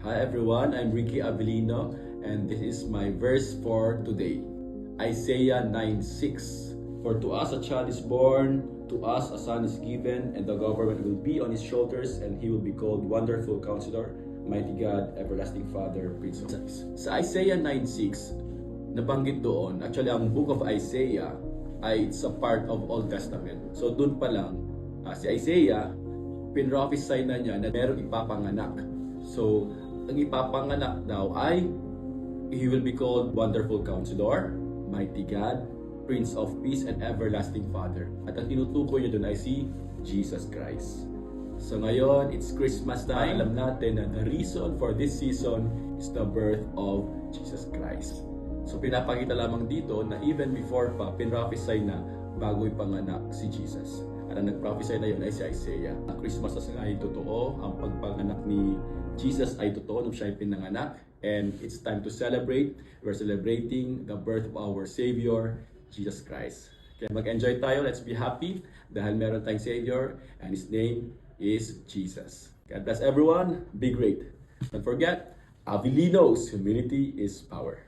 Hi everyone, I'm Ricky Avelino and this is my verse for today. Isaiah 9:6. For to us a child is born, to us a son is given, and the government will be on his shoulders, and he will be called Wonderful Counselor, Mighty God, Everlasting Father, Prince of Peace. Sa Isaiah 9:6, nabanggit doon, actually ang book of Isaiah ay it's a part of Old Testament. So doon pa lang, si Isaiah, pinrophesy na niya na merong ipapanganak. So, ang ipapanganak daw ay he will be called Wonderful Counselor, Mighty God, Prince of Peace, and Everlasting Father. At ang tinutukoy niya doon ay si Jesus Christ. So ngayon, it's Christmas time. Alam natin na the reason for this season is the birth of Jesus Christ. So pinapakita lamang dito na even before pa, pinrophesy na bago ipanganak si Jesus. At ang nag-prophesy na yun ay si Isaiah. Ang Christmas na ay totoo, ang pagpanganak ni Jesus ay totoo nung siya ay pinanganak. And it's time to celebrate. We're celebrating the birth of our Savior, Jesus Christ. Kaya mag-enjoy tayo, let's be happy dahil meron tayong Savior and His name is Jesus. God bless everyone, be great. Don't forget, Avelino's humility is power.